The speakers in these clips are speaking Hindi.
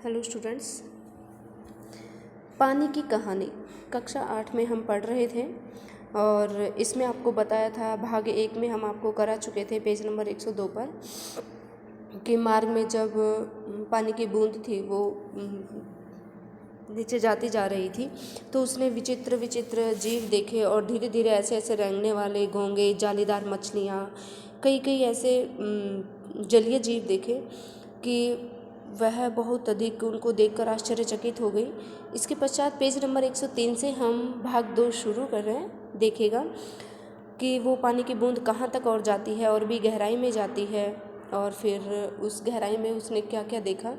हेलो स्टूडेंट्स, पानी की कहानी कक्षा 8 में हम पढ़ रहे थे और इसमें आपको बताया था भाग 1 में हम आपको करा चुके थे पेज नंबर 102 पर कि मार्ग में जब पानी की बूंद थी वो नीचे जाती जा रही थी तो उसने विचित्र विचित्र जीव देखे और धीरे धीरे ऐसे ऐसे रेंगने वाले घोंगे, जालीदार मछलियाँ, कई ऐसे जलीय जीव देखे कि वह बहुत अधिक उनको देखकर आश्चर्यचकित हो गई। इसके पश्चात पेज नंबर 103 से हम भाग 2 शुरू कर रहे हैं। देखिएगा कि वो पानी की बूंद कहाँ तक और जाती है और भी गहराई में जाती है और फिर उस गहराई में उसने क्या क्या देखा।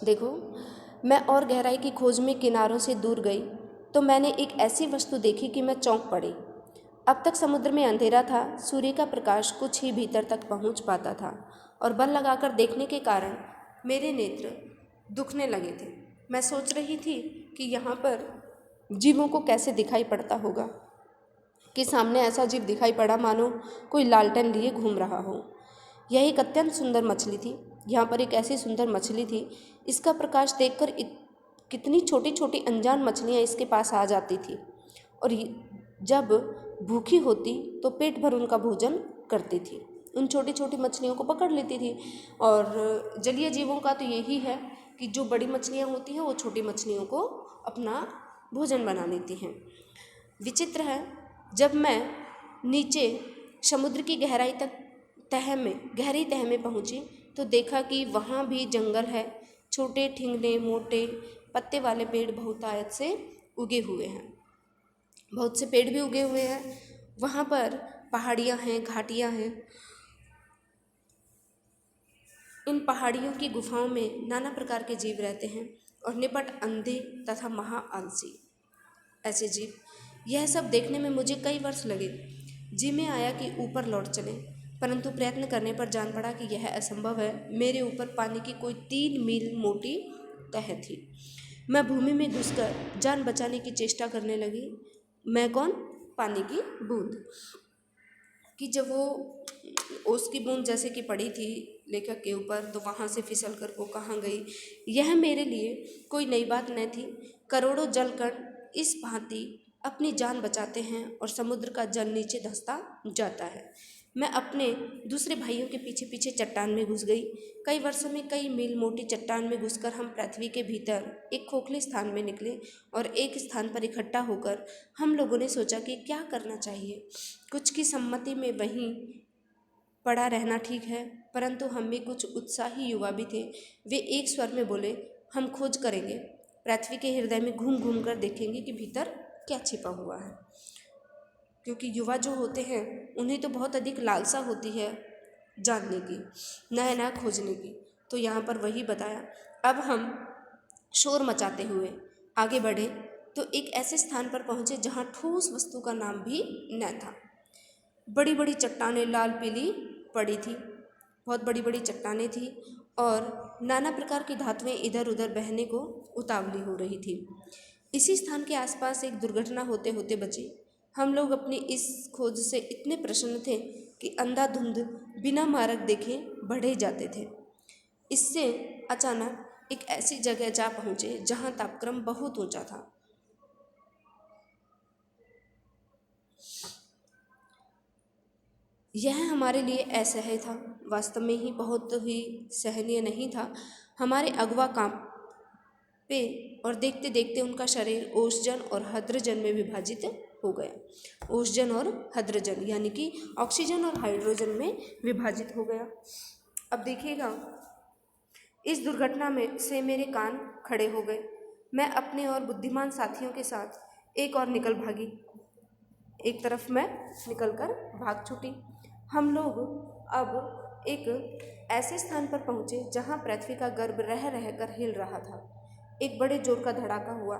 देखो, मैं और गहराई की खोज में किनारों से दूर गई तो मैंने एक ऐसी वस्तु देखी कि मैं चौंक पड़ी। अब तक समुद्र में अंधेरा था, सूर्य का प्रकाश कुछ ही भीतर तक पहुंच पाता था और बल लगाकर देखने के कारण मेरे नेत्र दुखने लगे थे। मैं सोच रही थी कि यहाँ पर जीवों को कैसे दिखाई पड़ता होगा कि सामने ऐसा जीव दिखाई पड़ा मानो कोई लालटेन लिए घूम रहा हो। यह एक अत्यंत सुंदर मछली थी। यहाँ पर एक ऐसी सुंदर मछली थी, इसका प्रकाश देखकर कितनी छोटी छोटी अनजान मछलियाँ इसके पास आ जाती थी और जब भूखी होती तो पेट भर उनका भोजन करती थी। उन छोटी छोटी मछलियों को पकड़ लेती थी और जलीय जीवों का तो यही है कि जो बड़ी मछलियाँ होती हैं वो छोटी मछलियों को अपना भोजन बना लेती हैं। विचित्र है, जब मैं नीचे समुद्र की गहरी तह में पहुँची तो देखा कि वहाँ भी जंगल है। छोटे ठिंगने मोटे पत्ते वाले पेड़ बहुतायत से उगे हुए हैं, बहुत से पेड़ भी उगे हुए हैं। वहाँ पर पहाड़ियाँ हैं, घाटियाँ हैं। इन पहाड़ियों की गुफाओं में नाना प्रकार के जीव रहते हैं और निपट अंधे तथा महाआलसी ऐसे जीव। यह सब देखने में मुझे कई वर्ष लगे। जी में आया कि ऊपर लौट चले, परंतु प्रयत्न करने पर जान पड़ा कि यह असंभव है। मेरे ऊपर पानी की कोई 3 मील मोटी तह थी। मैं भूमि में घुसकर जान बचाने की चेष्टा करने लगी। मैं कौन? पानी की बूंद। कि जब वो ओस की बूंद जैसे कि पड़ी थी लेखक के ऊपर तो वहाँ से फिसल कर वो कहाँ गई, यह मेरे लिए कोई नई बात न थी। करोड़ों जलकण इस भांति अपनी जान बचाते हैं और समुद्र का जल नीचे धंसता जाता है। मैं अपने दूसरे भाइयों के पीछे पीछे चट्टान में घुस गई। कई वर्षों में कई मील मोटी चट्टान में घुसकर हम पृथ्वी के भीतर एक खोखले स्थान में निकले और एक स्थान पर इकट्ठा होकर हम लोगों ने सोचा कि क्या करना चाहिए। कुछ की सम्मति में वहीं पड़ा रहना ठीक है, परंतु हम में कुछ उत्साही युवा भी थे। वे एक स्वर में बोले, हम खोज करेंगे, पृथ्वी के हृदय में घूम घूम कर देखेंगे कि भीतर क्या छिपा हुआ है। क्योंकि युवा जो होते हैं उन्हें तो बहुत अधिक लालसा होती है जानने की, नया नया खोजने की। तो यहाँ पर वही बताया। अब हम शोर मचाते हुए आगे बढ़े तो एक ऐसे स्थान पर पहुँचे जहाँ ठोस वस्तु का नाम भी न था। बड़ी बड़ी चट्टानें लाल पीली पड़ी थी, बहुत बड़ी बड़ी चट्टानें थी और नाना प्रकार की धातुएं इधर उधर बहने को उतावली हो रही थी। इसी स्थान के आसपास एक दुर्घटना होते होते बची। हम लोग अपनी इस खोज से इतने प्रसन्न थे कि अंधाधुंध बिना मार्ग देखे बढ़े जाते थे। इससे अचानक एक ऐसी जगह जा पहुँचे जहाँ तापक्रम बहुत ऊंचा था। यह हमारे लिए असह्य था, वास्तव में ही बहुत ही सहनीय नहीं था। हमारे अगवा कांपे और देखते देखते उनका शरीर ओसजन और हाइड्रोजन में विभाजित हो गया। ओसजन और हाइड्रोजन यानी कि ऑक्सीजन और हाइड्रोजन में विभाजित हो गया। अब देखिएगा, इस दुर्घटना में से मेरे कान खड़े हो गए। मैं अपने और बुद्धिमान साथियों के साथ एक और निकल भागी। एक तरफ मैं निकलकर भाग छूटी। हम लोग अब एक ऐसे स्थान पर पहुँचे जहाँ पृथ्वी का गर्भ रह रहकर हिल रहा था। एक बड़े जोर का धड़ाका हुआ।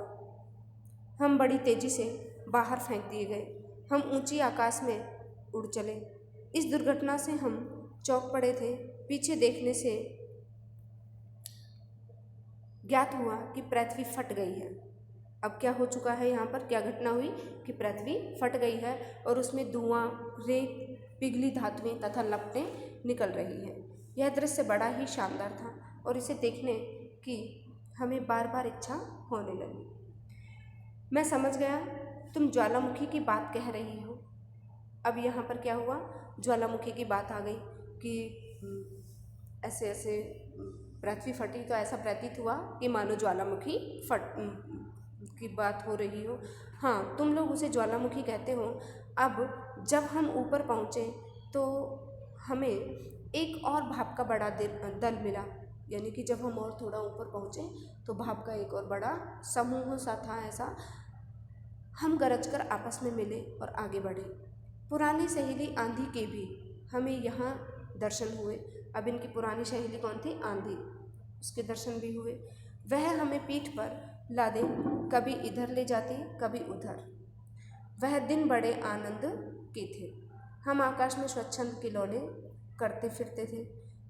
हम बड़ी तेजी से बाहर फेंक दिए गए। हम ऊंची आकाश में उड़ चले। इस दुर्घटना से हम चौंक पड़े थे। पीछे देखने से ज्ञात हुआ कि पृथ्वी फट गई है। अब क्या हो चुका है, यहाँ पर क्या घटना हुई कि पृथ्वी फट गई है और उसमें धुआं, रेत, पिघली धातुएं तथा लपटें निकल रही हैं। यह दृश्य बड़ा ही शानदार था और इसे देखने कि हमें बार बार इच्छा होने लगी। मैं समझ गया तुम ज्वालामुखी की बात कह रही हो। अब यहाँ पर क्या हुआ, ज्वालामुखी की बात आ गई कि ऐसे ऐसे पृथ्वी फटी, तो ऐसा प्रतीत हुआ कि मानो ज्वालामुखी फट की बात हो रही हो। हाँ, तुम लोग उसे ज्वालामुखी कहते हो। अब जब हम ऊपर पहुँचे तो हमें एक और भाप का बड़ा दल मिला, यानी कि जब हम और थोड़ा ऊपर पहुँचे तो भाप का एक और बड़ा समूह सा था। ऐसा हम गरजकर आपस में मिले और आगे बढ़े। पुरानी सहेली आंधी के भी हमें यहाँ दर्शन हुए। अब इनकी पुरानी सहेली कौन थी? आंधी। उसके दर्शन भी हुए। वह हमें पीठ पर लादे कभी इधर ले जाती कभी उधर। वह दिन बड़े आनंद के थे। हम आकाश में स्वच्छंद किलौले करते फिरते थे।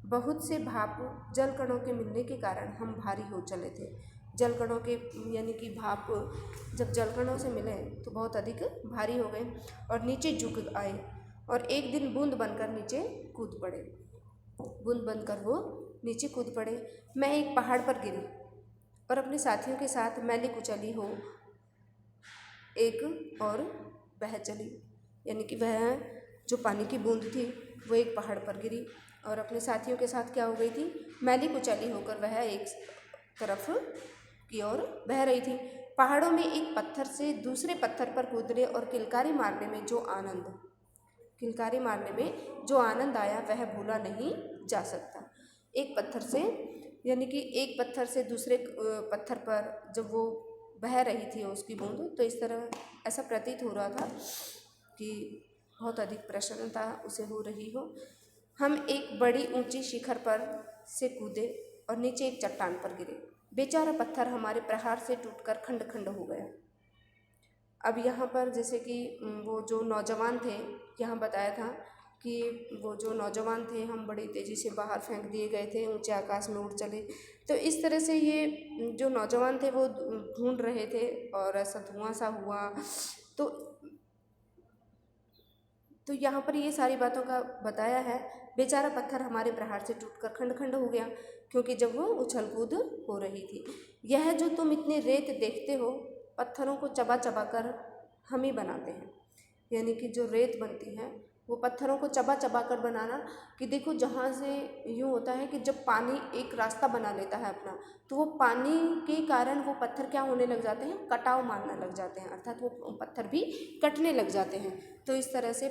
बहुत से भाप जल कणों के मिलने के कारण हम भारी हो चले थे। जल कणों के यानी कि भाप जब जल कणों से मिले तो बहुत अधिक भारी हो गए और नीचे झुक आए और एक दिन बूंद बनकर नीचे कूद पड़े। बूंद बनकर वो नीचे कूद पड़े। मैं एक पहाड़ पर गिरी और अपने साथियों के साथ मैली कुचली हो एक और बह चली, यानी कि वह जो पानी की बूंद थी वो एक पहाड़ पर गिरी और अपने साथियों के साथ क्या हो गई थी? मैली कुचली होकर वह एक तरफ की ओर बह रही थी। पहाड़ों में एक पत्थर से दूसरे पत्थर पर कूदने और किलकारी मारने में जो आनंद आया वह भूला नहीं जा सकता। एक पत्थर से यानी कि एक पत्थर से दूसरे पत्थर पर जब वो बह रही थी उसकी बूंद, तो इस तरह ऐसा प्रतीत हो रहा था कि बहुत अधिक प्रसन्नता उसे हो रही हो। हम एक बड़ी ऊंची शिखर पर से कूदे और नीचे एक चट्टान पर गिरे। बेचारा पत्थर हमारे प्रहार से टूटकर खंड खंड हो गया। अब यहाँ पर जैसे कि वो जो नौजवान थे, यहाँ बताया था कि वो जो नौजवान थे हम बड़ी तेज़ी से बाहर फेंक दिए गए थे, ऊंचे आकाश में उड़ चले। तो इस तरह से ये जो नौजवान थे वो ढूंढ रहे थे और ऐसा धुआं सा हुआ। तो यहाँ पर ये सारी बातों का बताया है। बेचारा पत्थर हमारे प्रहार से टूटकर खंड खंड हो गया क्योंकि जब वो उछल कूद हो रही थी। यह जो तुम इतने रेत देखते हो, पत्थरों को चबा चबा कर हम ही बनाते हैं। यानी कि जो रेत बनती है वो पत्थरों को चबा चबा कर बनाना, कि देखो जहाँ से यूँ होता है कि जब पानी एक रास्ता बना लेता है अपना, तो वो पानी के कारण वो पत्थर क्या होने लग जाते हैं? कटाव मारने लग जाते हैं, अर्थात वो पत्थर भी कटने लग जाते हैं। तो इस तरह से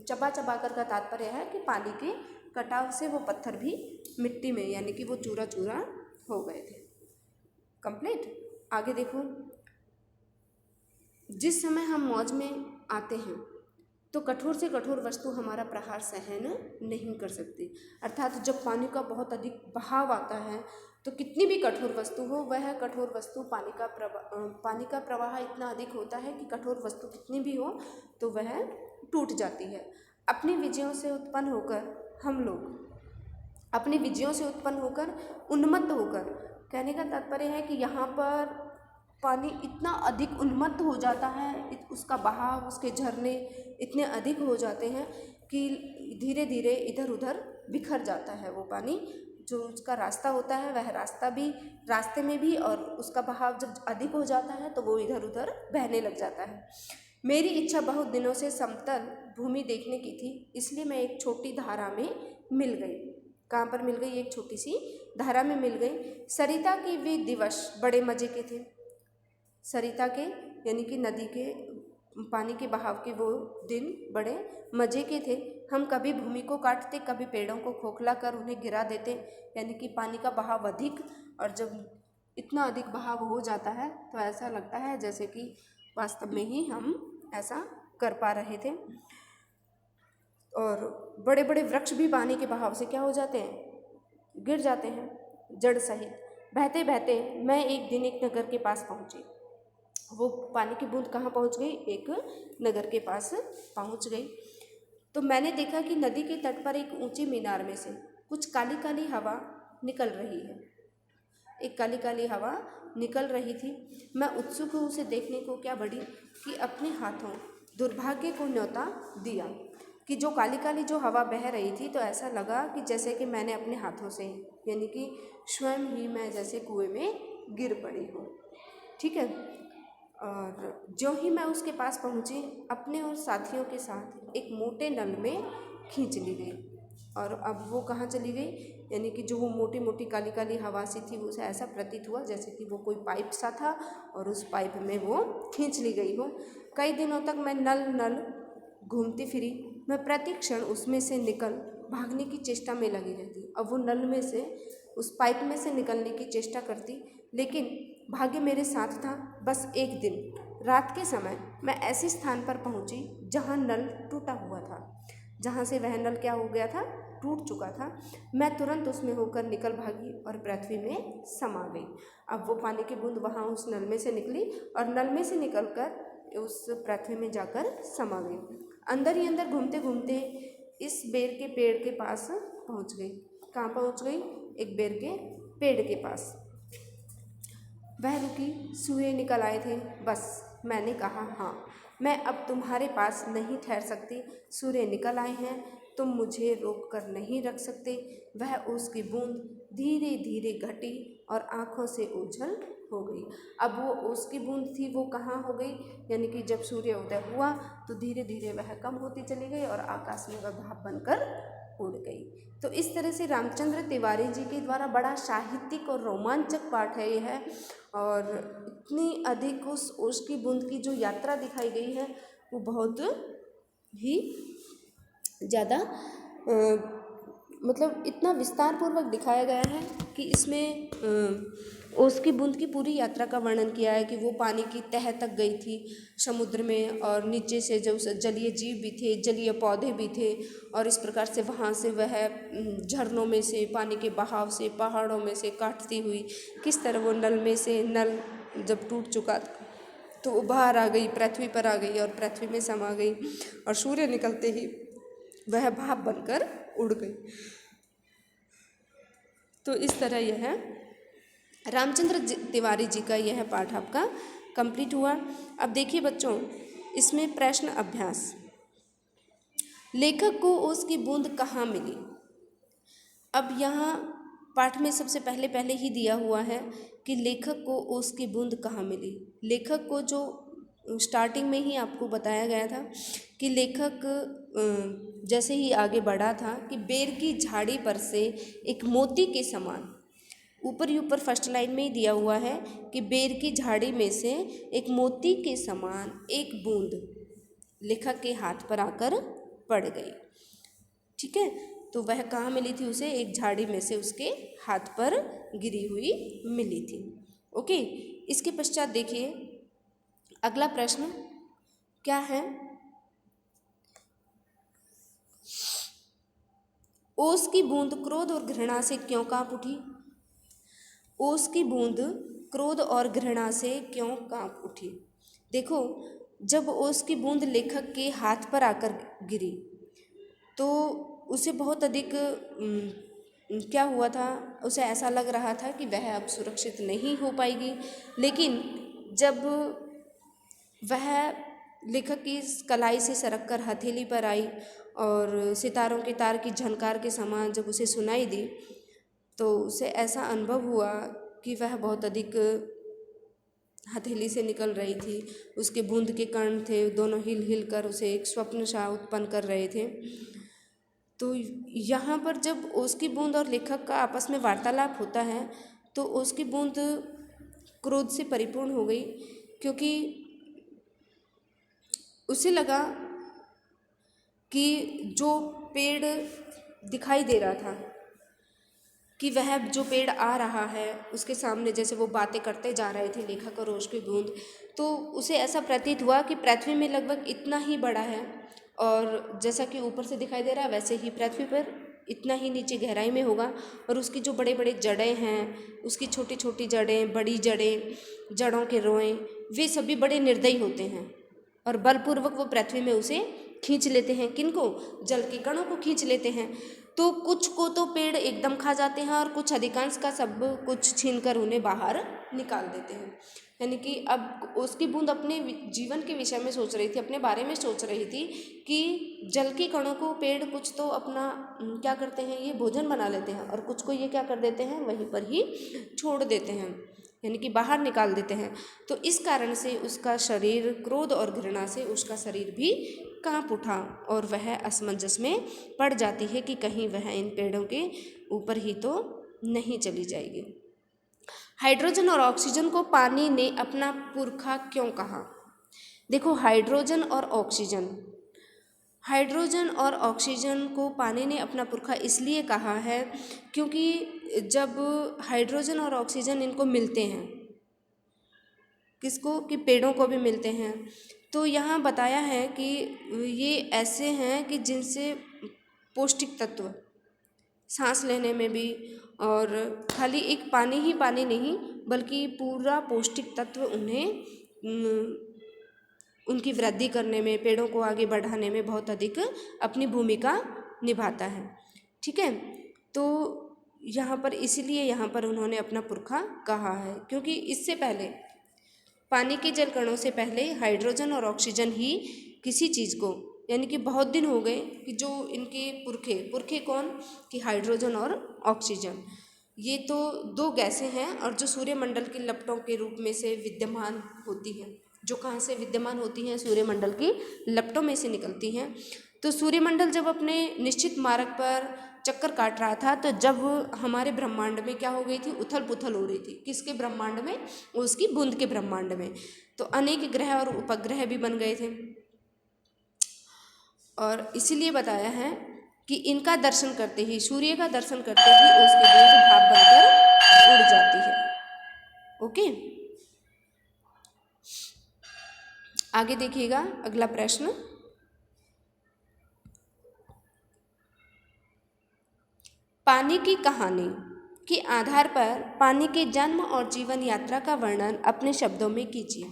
चबा चबा कर का तात्पर्य है कि पानी के कटाव से वो पत्थर भी मिट्टी में यानी कि वो चूरा चूरा हो गए थे। कंप्लीट। आगे देखो, जिस समय हम मौज में आते हैं तो कठोर से कठोर वस्तु हमारा प्रहार सहन नहीं कर सकती। अर्थात जब पानी का बहुत अधिक बहाव आता है तो कितनी भी कठोर वस्तु हो, वह कठोर वस्तु पानी का प्रवाह इतना अधिक होता है कि कठोर वस्तु कितनी भी हो तो वह टूट जाती है। अपनी विजयों से उत्पन्न होकर हम लोग अपनी विजयों से उत्पन्न होकर उन्मत्त होकर, कहने का तात्पर्य है कि यहाँ पर पानी इतना अधिक उन्मत्त हो जाता है, उसका बहाव, उसके झरने इतने अधिक हो जाते हैं कि धीरे धीरे इधर उधर बिखर जाता है वो पानी। जो उसका रास्ता होता है वह रास्ते में भी, और उसका बहाव जब अधिक हो जाता है तो वो इधर उधर बहने लग जाता है। मेरी इच्छा बहुत दिनों से समतल भूमि देखने की थी, इसलिए मैं एक छोटी धारा में मिल गई। कहाँ पर मिल गई? एक छोटी सी धारा में मिल गई। सरिता के वे दिवस बड़े मजे के थे। सरिता के यानी कि नदी के पानी के बहाव के वो दिन बड़े मज़े के थे। हम कभी भूमि को काटते, कभी पेड़ों को खोखला कर उन्हें गिरा देते, यानी कि पानी का बहाव अधिक, और जब इतना अधिक बहाव हो जाता है तो ऐसा लगता है जैसे कि वास्तव में ही हम ऐसा कर पा रहे थे। और बड़े बड़े वृक्ष भी पानी के बहाव से क्या हो जाते हैं? गिर जाते हैं जड़ सहित। बहते बहते मैं एक दिन एक नगर के पास पहुँची। वो पानी की बूंद कहाँ पहुँच गई? एक नगर के पास पहुँच गई। तो मैंने देखा कि नदी के तट पर एक ऊंचे मीनार में से कुछ काली काली हवा निकल रही है। एक काली काली हवा निकल रही थी। मैं उत्सुक हूँ उसे देखने को क्या बढ़ी कि अपने हाथों दुर्भाग्य को न्योता दिया। कि जो काली काली जो हवा बह रही थी, तो ऐसा लगा कि जैसे कि मैंने अपने हाथों से, यानी कि स्वयं ही मैं जैसे कुएं में गिर पड़ी हूँ। ठीक है। और जो ही मैं उसके पास पहुँची, अपने और साथियों के साथ एक मोटे नल में खींच ली गई। और अब वो कहाँ चली गई, यानी कि जो वो मोटी मोटी काली काली हवा सी थी, उसे ऐसा प्रतीत हुआ जैसे कि वो कोई पाइप सा था और उस पाइप में वो खींच ली गई हो। कई दिनों तक मैं नल नल घूमती फिरी। मैं प्रति क्षण उसमें से निकल भागने की चेष्टा में लगी रहती। अब वो नल में से, उस पाइप में से निकलने की चेष्टा करती, लेकिन भाग्य मेरे साथ था। बस एक दिन रात के समय मैं ऐसे स्थान पर पहुंची जहां नल टूटा हुआ था, जहां से वह नल क्या हो गया था, टूट चुका था। मैं तुरंत उसमें होकर निकल भागी और पृथ्वी में समा गई। अब वो पानी की बूंद वहाँ उस नल में से निकली और नल में से निकलकर उस पृथ्वी में जाकर समा गई। अंदर ही अंदर घूमते घूमते इस बेर के पेड़ के पास पहुँच गई। कहाँ पहुँच गई, एक बेर के पेड़ के पास। वह रुकी, सूर्य निकल आए थे। बस मैंने कहा, हाँ, मैं अब तुम्हारे पास नहीं ठहर सकती। सूर्य निकल आए हैं, तुम मुझे रोक कर नहीं रख सकते। वह उसकी बूंद धीरे धीरे घटी और आँखों से ओझल हो गई। अब वो उसकी बूंद थी, वो कहाँ हो गई, यानी कि जब सूर्य उदय हुआ तो धीरे धीरे वह कम होती चली गई और आकाश में वह भाप बनकर उड़ गई। तो इस तरह से रामचंद्र तिवारी जी के द्वारा बड़ा साहित्यिक और रोमांचक पाठ है यह। और इतनी अधिक उस ओस की बूंद की जो यात्रा दिखाई गई है, वो बहुत ही ज़्यादा मतलब इतना विस्तार पूर्वक दिखाया गया है कि इसमें ओस की बूंद की पूरी यात्रा का वर्णन किया है कि वो पानी की तह तक गई थी समुद्र में, और नीचे से जो जलीय जीव भी थे, जलीय पौधे भी थे, और इस प्रकार से वहाँ से वह झरनों में से, पानी के बहाव से, पहाड़ों में से काटती हुई किस तरह वो नल में से, नल जब टूट चुका तो वो बाहर आ गई, पृथ्वी पर आ गई और पृथ्वी में समा गई, और सूर्य निकलते ही वह भाप बनकर उड़ गई। तो इस तरह यह रामचंद्र तिवारी जी का यह पाठ आपका कंप्लीट हुआ। अब देखिए बच्चों, इसमें प्रश्न अभ्यास, लेखक को ओस की बूंद कहाँ मिली। अब यहाँ पाठ में सबसे पहले ही दिया हुआ है कि लेखक को ओस की बूंद कहाँ मिली। लेखक को जो स्टार्टिंग में ही आपको बताया गया था कि लेखक जैसे ही आगे बढ़ा था कि बेर की झाड़ी पर से एक मोती के समान, ऊपर ही ऊपर फर्स्ट लाइन में ही दिया हुआ है कि बेर की झाड़ी में से एक मोती के समान एक बूंद लेखक के हाथ पर आकर पड़ गई। ठीक है, तो वह कहाँ मिली थी उसे, एक झाड़ी में से उसके हाथ पर गिरी हुई मिली थी। ओके, इसके पश्चात देखिए अगला प्रश्न क्या है, ओस की बूंद क्रोध और घृणा से क्यों कांप उठी। ओस की बूंद क्रोध और घृणा से क्यों कांप उठी। देखो, जब ओस की बूंद लेखक के हाथ पर आकर गिरी तो उसे बहुत अधिक क्या हुआ था, उसे ऐसा लग रहा था कि वह अब सुरक्षित नहीं हो पाएगी। लेकिन जब वह लेखक की कलाई से सरक कर हथेली पर आई और सितारों के तार की झनकार के समान जब उसे सुनाई दी, तो उसे ऐसा अनुभव हुआ कि वह बहुत अधिक हथेली से निकल रही थी। उसके बूंद के कण थे, दोनों हिल हिल कर उसे एक स्वप्न सा उत्पन्न कर रहे थे। तो यहाँ पर जब ओस की बूंद और लेखक का आपस में वार्तालाप होता है तो ओस की बूंद क्रोध से परिपूर्ण हो गई, क्योंकि उसे लगा कि जो पेड़ दिखाई दे रहा था, कि वह जो पेड़ आ रहा है उसके सामने जैसे वो बातें करते जा रहे थे लेखक और ओस की बूंद, तो उसे ऐसा प्रतीत हुआ कि पृथ्वी में लगभग इतना ही बड़ा है, और जैसा कि ऊपर से दिखाई दे रहा है वैसे ही पृथ्वी पर इतना ही नीचे गहराई में होगा। और उसकी जो बड़े बड़े जड़ें हैं, उसकी छोटी छोटी जड़ें, बड़ी जड़ें, जड़ों के रोएं, वे सभी बड़े निर्दयी होते हैं और बलपूर्वक वो पृथ्वी में उसे खींच लेते हैं। किनको, जल के कणों को खींच लेते हैं। तो कुछ को तो पेड़ एकदम खा जाते हैं और कुछ अधिकांश का सब कुछ छीनकर उन्हें बाहर निकाल देते हैं। यानी कि अब उसकी बूंद अपने जीवन के विषय में सोच रही थी, अपने बारे में सोच रही थी कि जल की कणों को पेड़ कुछ तो अपना क्या करते हैं, ये भोजन बना लेते हैं और कुछ को ये क्या कर देते हैं, वहीं पर ही छोड़ देते हैं, यानी कि बाहर निकाल देते हैं। तो इस कारण से उसका शरीर क्रोध और घृणा से उसका शरीर भी कांप उठा और वह असमंजस में पड़ जाती है कि कहीं वह इन पेड़ों के ऊपर ही तो नहीं चली जाएगी। हाइड्रोजन और ऑक्सीजन को पानी ने अपना पुरखा क्यों कहा? देखो, हाइड्रोजन और ऑक्सीजन को पानी ने अपना पुरखा इसलिए कहा है क्योंकि जब हाइड्रोजन और ऑक्सीजन इनको मिलते हैं, किसको, कि पेड़ों को भी मिलते हैं, तो यहाँ बताया है कि ये ऐसे हैं कि जिनसे पौष्टिक तत्व सांस लेने में भी, और खाली एक पानी ही पानी नहीं बल्कि पूरा पौष्टिक तत्व उन्हें उनकी वृद्धि करने में, पेड़ों को आगे बढ़ाने में बहुत अधिक अपनी भूमिका निभाता है। ठीक है, तो यहाँ पर इसीलिए यहाँ पर उन्होंने अपना पुरखा कहा है, क्योंकि इससे पहले पानी के जल कणों से पहले हाइड्रोजन और ऑक्सीजन ही किसी चीज़ को, यानी कि बहुत दिन हो गए कि जो इनके पुरखे कौन, कि हाइड्रोजन और ऑक्सीजन, ये तो दो गैसें हैं और जो सूर्यमंडल के लपटों के रूप में से विद्यमान होती हैं। जो कहाँ से विद्यमान होती हैं? सूर्यमंडल की लपटों में से निकलती हैं। तो सूर्यमंडल जब अपने निश्चित मार्ग पर चक्कर काट रहा था, तो जब हमारे ब्रह्मांड में क्या हो गई थी, उथल पुथल हो रही थी। किसके ब्रह्मांड में? उसकी बूंद के ब्रह्मांड में। तो अनेक ग्रह और उपग्रह भी बन गए थे और इसीलिए बताया है कि इनका दर्शन करते ही, सूर्य का दर्शन करते ही उसकी बूंद भाप बनकर उड़ जाती है। ओके, आगे देखिएगा अगला प्रश्न। पानी की कहानी के आधार पर पानी के जन्म और जीवन यात्रा का वर्णन अपने शब्दों में कीजिए।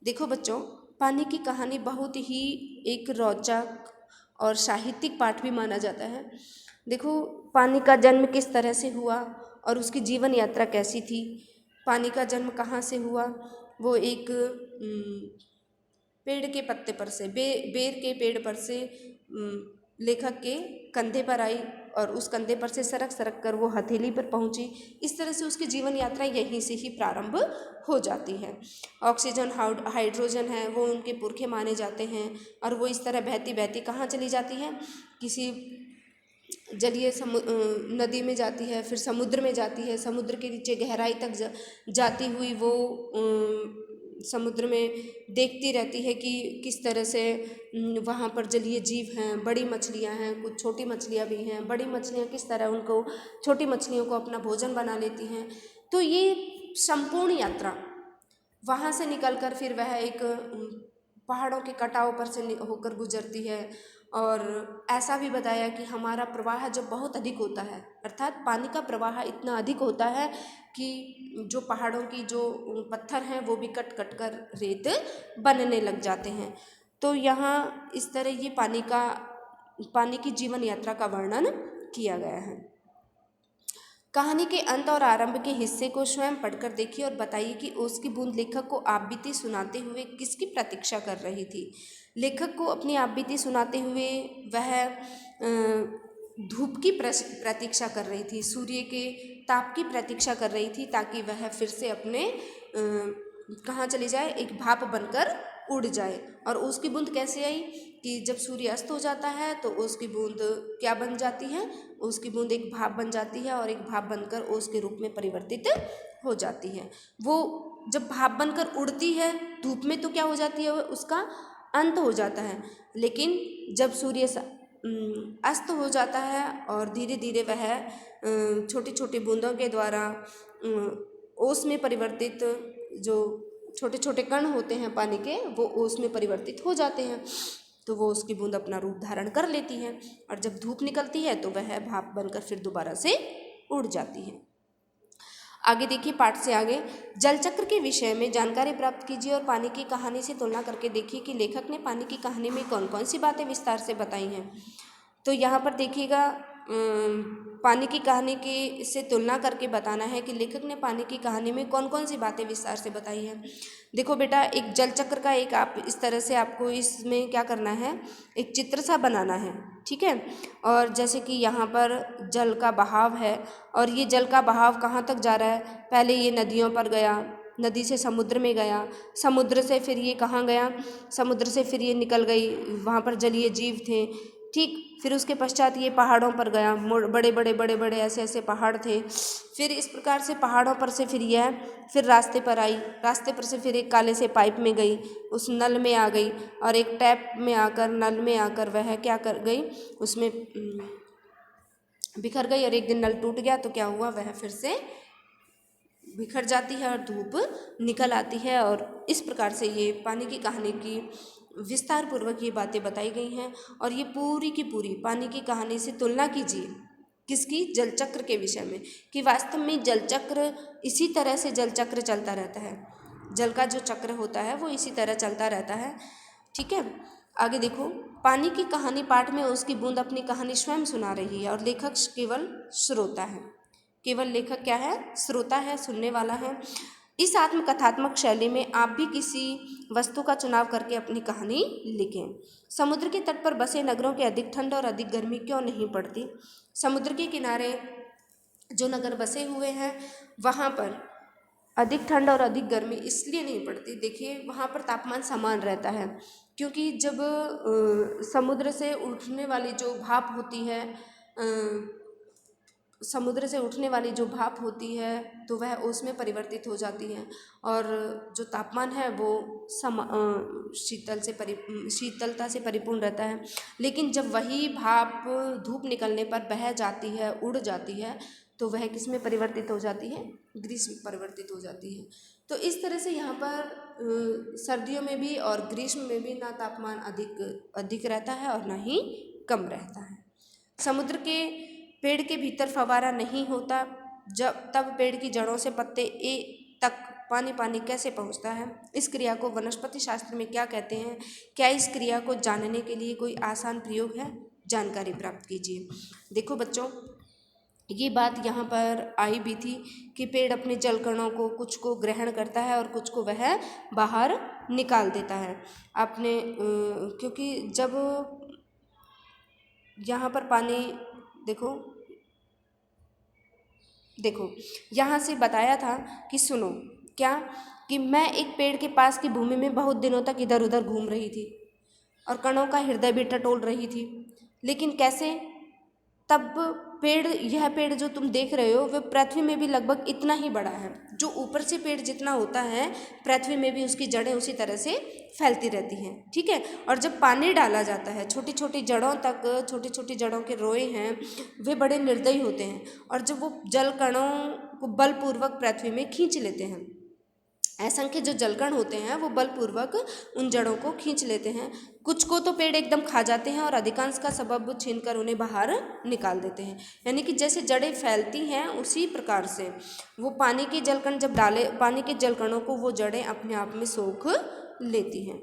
देखो बच्चों, पानी की कहानी बहुत ही एक रोचक और साहित्यिक पाठ भी माना जाता है। देखो, पानी का जन्म किस तरह से हुआ और उसकी जीवन यात्रा कैसी थी। पानी का जन्म कहाँ से हुआ? वो एक पेड़ के पत्ते पर से, बेर के पेड़ पर से लेखक के कंधे पर आई और उस कंधे पर से सरक सरक कर वो हथेली पर पहुंची। इस तरह से उसकी जीवन यात्रा यहीं से ही प्रारंभ हो जाती है। ऑक्सीजन, हाइड्रोजन है, वो उनके पुरखे माने जाते हैं और वो इस तरह बहती बहती कहाँ चली जाती है? किसी जलीय नदी में जाती है, फिर समुद्र में जाती है, समुद्र के नीचे गहराई तक जाती हुई वो समुद्र में देखती रहती है कि किस तरह से वहाँ पर जलीय जीव हैं, बड़ी मछलियाँ हैं, कुछ छोटी मछलियाँ भी हैं। बड़ी मछलियाँ किस तरह उनको, छोटी मछलियों को अपना भोजन बना लेती हैं। तो ये संपूर्ण यात्रा वहाँ से निकलकर फिर वह एक पहाड़ों के कटाव पर से होकर गुजरती है। और ऐसा भी बताया कि हमारा प्रवाह जब बहुत अधिक होता है, अर्थात पानी का प्रवाह इतना अधिक होता है कि जो पहाड़ों की जो पत्थर हैं वो भी कट कट कर रेत बनने लग जाते हैं। तो यहाँ इस तरह ये पानी की जीवन यात्रा का वर्णन किया गया है। कहानी के अंत और आरंभ के हिस्से को स्वयं पढ़कर देखिए और बताइए कि उसकी बूंद लेखक को आप बीती सुनाते हुए किसकी प्रतीक्षा कर रही थी। लेखक को अपनी आप बीती सुनाते हुए वह धूप की प्रतीक्षा कर रही थी, सूर्य के ताप की प्रतीक्षा कर रही थी, ताकि वह फिर से अपने कहाँ चली जाए, एक भाप बनकर उड़ जाए। और उसकी बूंद कैसे आई कि जब सूर्य अस्त हो जाता है तो उसकी बूंद क्या बन जाती है? उसकी बूंद एक भाप बन जाती है और एक भाप बनकर ओस के रूप में परिवर्तित हो जाती है। वो जब भाप बनकर उड़ती है धूप में तो क्या हो जाती है? उसका अंत हो जाता है। लेकिन जब सूर्य अस्त हो जाता है और धीरे धीरे वह छोटी छोटी बूंदों के द्वारा ओस में परिवर्तित, जो छोटे छोटे कण होते हैं पानी के, वो ओस में परिवर्तित हो जाते हैं। तो वो उसकी बूंद अपना रूप धारण कर लेती है और जब धूप निकलती है तो वह भाप बनकर फिर दोबारा से उड़ जाती है। आगे देखिए, पाठ से आगे जल चक्र के विषय में जानकारी प्राप्त कीजिए और पानी की कहानी से तुलना करके देखिए कि लेखक ने पानी की कहानी में कौन कौन सी बातें विस्तार से बताई हैं। तो यहाँ पर देखिएगा पानी की कहानी की से तुलना करके बताना है कि लेखक ने पानी की कहानी में कौन कौन सी बातें विस्तार से बताई हैं। देखो बेटा, एक जल चक्र का एक आप इस तरह से आपको इसमें क्या करना है, एक चित्र सा बनाना है, ठीक है। और जैसे कि यहाँ पर जल का बहाव है और ये जल का बहाव कहाँ तक जा रहा है, पहले ये नदियों पर गया, नदी से समुद्र में गया, समुद्र से फिर ये कहाँ गया, समुद्र से फिर ये निकल गई, वहाँ पर जलीय जीव थे, ठीक। फिर उसके पश्चात ये पहाड़ों पर गया, बड़े बड़े बड़े बड़े ऐसे ऐसे पहाड़ थे। फिर इस प्रकार से पहाड़ों पर से फिर यह फिर रास्ते पर आई, रास्ते पर से फिर एक काले से पाइप में गई, उस नल में आ गई और एक टैप में आकर, नल में आकर वह क्या कर गई, उसमें बिखर गई और एक दिन नल टूट गया तो क्या हुआ, वह फिर से बिखर जाती है और धूप निकल आती है। और इस प्रकार से ये पानी की कहानी की विस्तार पूर्वक ये बातें बताई गई हैं। और ये पूरी की पूरी पानी की कहानी से तुलना कीजिए किसकी, जल चक्र के विषय में, कि वास्तव में जल चक्र इसी तरह से जल चक्र चलता रहता है, जल का जो चक्र होता है वो इसी तरह चलता रहता है, ठीक है। आगे देखो, पानी की कहानी पाठ में उसकी बूंद अपनी कहानी स्वयं सुना रही है और लेखक केवल श्रोता है। केवल लेखक क्या है, श्रोता है, सुनने वाला है। इस आत्मकथात्मक शैली में आप भी किसी वस्तु का चुनाव करके अपनी कहानी लिखें। समुद्र के तट पर बसे नगरों के अधिक ठंड और अधिक गर्मी क्यों नहीं पड़ती। समुद्र के किनारे जो नगर बसे हुए हैं वहाँ पर अधिक ठंड और अधिक गर्मी इसलिए नहीं पड़ती, देखिए वहाँ पर तापमान समान रहता है, क्योंकि जब समुद्र से उठने वाली जो भाप होती है, समुद्र से उठने वाली जो भाप होती है तो वह उसमें परिवर्तित हो जाती है और जो तापमान है वो शीतलता से परिपूर्ण रहता है। लेकिन जब वही भाप धूप निकलने पर बह जाती है, उड़ जाती है, तो वह किस में परिवर्तित हो जाती है, ग्रीष्म में परिवर्तित हो जाती है। तो इस तरह से यहाँ पर सर्दियों में भी और ग्रीष्म में भी ना तापमान अधिक रहता है और ना ही कम रहता है। समुद्र के पेड़ के भीतर फवारा नहीं होता, तब पेड़ की जड़ों से पत्ते ए तक पानी कैसे पहुंचता है। इस क्रिया को वनस्पति शास्त्र में क्या कहते हैं। क्या इस क्रिया को जानने के लिए कोई आसान प्रयोग है, जानकारी प्राप्त कीजिए। देखो बच्चों, ये बात यहाँ पर आई भी थी कि पेड़ अपने जल कणों को कुछ को ग्रहण करता है और कुछ को वह बाहर निकाल देता है। आपने क्योंकि जब यहाँ पर पानी देखो यहाँ से बताया था कि सुनो क्या, कि मैं एक पेड़ के पास की भूमि में बहुत दिनों तक इधर उधर घूम रही थी और कणों का हृदय भी टटोल रही थी, लेकिन कैसे, तब यह पेड़ जो तुम देख रहे हो वह पृथ्वी में भी लगभग इतना ही बड़ा है। जो ऊपर से पेड़ जितना होता है पृथ्वी में भी उसकी जड़ें उसी तरह से फैलती रहती हैं, ठीक है। और जब पानी डाला जाता है छोटी छोटी जड़ों तक, छोटी छोटी जड़ों के रोए हैं वे बड़े निर्दयी होते हैं और जब वो जल कणों को बलपूर्वक पृथ्वी में खींच लेते हैं, असंख्य जो जलकण होते हैं वो बलपूर्वक उन जड़ों को खींच लेते हैं। कुछ को तो पेड़ एकदम खा जाते हैं और अधिकांश का सबब छीनकर उन्हें बाहर निकाल देते हैं। यानी कि जैसे जड़ें फैलती हैं उसी प्रकार से वो पानी के जलकण जब डाले, पानी के जलकणों को वो जड़ें अपने आप में सोख लेती हैं।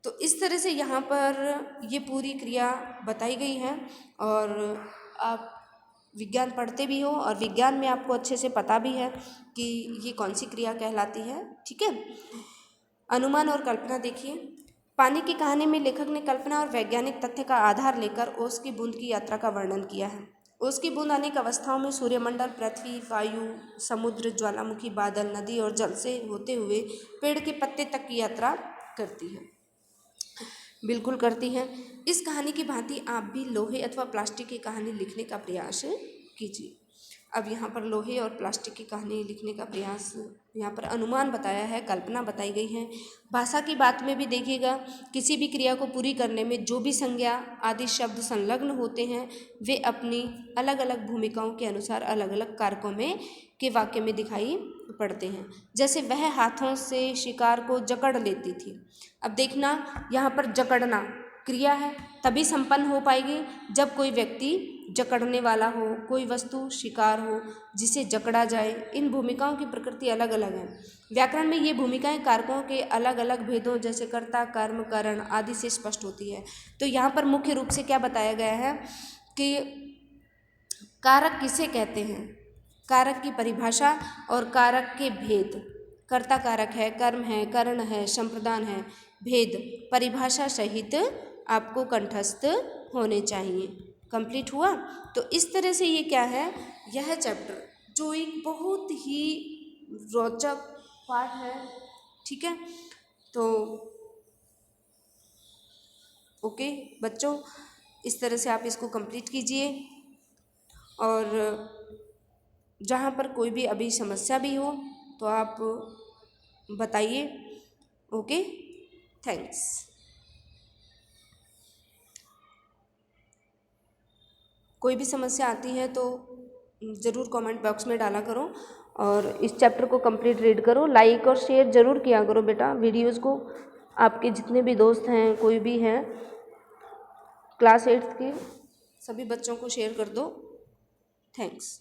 तो इस तरह से यहाँ पर ये पूरी क्रिया बताई गई है और आप विज्ञान पढ़ते भी हो और विज्ञान में आपको अच्छे से पता भी है कि ये कौन सी क्रिया कहलाती है, ठीक है। अनुमान और कल्पना देखिए, पानी की कहानी में लेखक ने कल्पना और वैज्ञानिक तथ्य का आधार लेकर ओस की बूंद की यात्रा का वर्णन किया है। ओस की बूंद अनेक अवस्थाओं में सूर्यमंडल, पृथ्वी, वायु, समुद्र, ज्वालामुखी, बादल, नदी और जल से होते हुए पेड़ के पत्ते तक की यात्रा करती है, बिल्कुल करती हैं। इस कहानी की भांति आप भी लोहे अथवा प्लास्टिक की कहानी लिखने का प्रयास कीजिए। अब यहाँ पर लोहे और प्लास्टिक की कहानी लिखने का प्रयास, यहाँ पर अनुमान बताया है, कल्पना बताई गई है। भाषा की बात में भी देखिएगा, किसी भी क्रिया को पूरी करने में जो भी संज्ञा आदि शब्द संलग्न होते हैं वे अपनी अलग अलग भूमिकाओं के अनुसार अलग अलग कारकों में के वाक्य में दिखाई पड़ते हैं। जैसे वह हाथों से शिकार को जकड़ लेती थी। अब देखना, यहाँ पर जकड़ना क्रिया है, तभी संपन्न हो पाएगी जब कोई व्यक्ति जकड़ने वाला हो, कोई वस्तु शिकार हो जिसे जकड़ा जाए। इन भूमिकाओं की प्रकृति अलग अलग है। व्याकरण में ये भूमिकाएं कारकों के अलग अलग भेदों जैसे कर्ता, कर्म, करण आदि से स्पष्ट होती है। तो यहाँ पर मुख्य रूप से क्या बताया गया है कि कारक किसे कहते हैं? कारक की परिभाषा और कारक के भेद। कर्ता कारक है, कर्म है, करण है, संप्रदान है, भेद परिभाषा सहित आपको कंठस्थ होने चाहिए। कंप्लीट हुआ? तो इस तरह से ये क्या है, यह चैप्टर जो एक बहुत ही रोचक पाठ है, ठीक है। तो ओके बच्चों, इस तरह से आप इसको कंप्लीट कीजिए और जहाँ पर कोई भी अभी समस्या भी हो तो आप बताइए। Okay, thanks. कोई भी समस्या आती है तो ज़रूर कमेंट बॉक्स में डाला करो और इस चैप्टर को कंप्लीट रीड करो। लाइक और शेयर ज़रूर किया करो बेटा वीडियोस को। आपके जितने भी दोस्त हैं, कोई भी हैं क्लास 8 के, सभी बच्चों को शेयर कर दो। थैंक्स।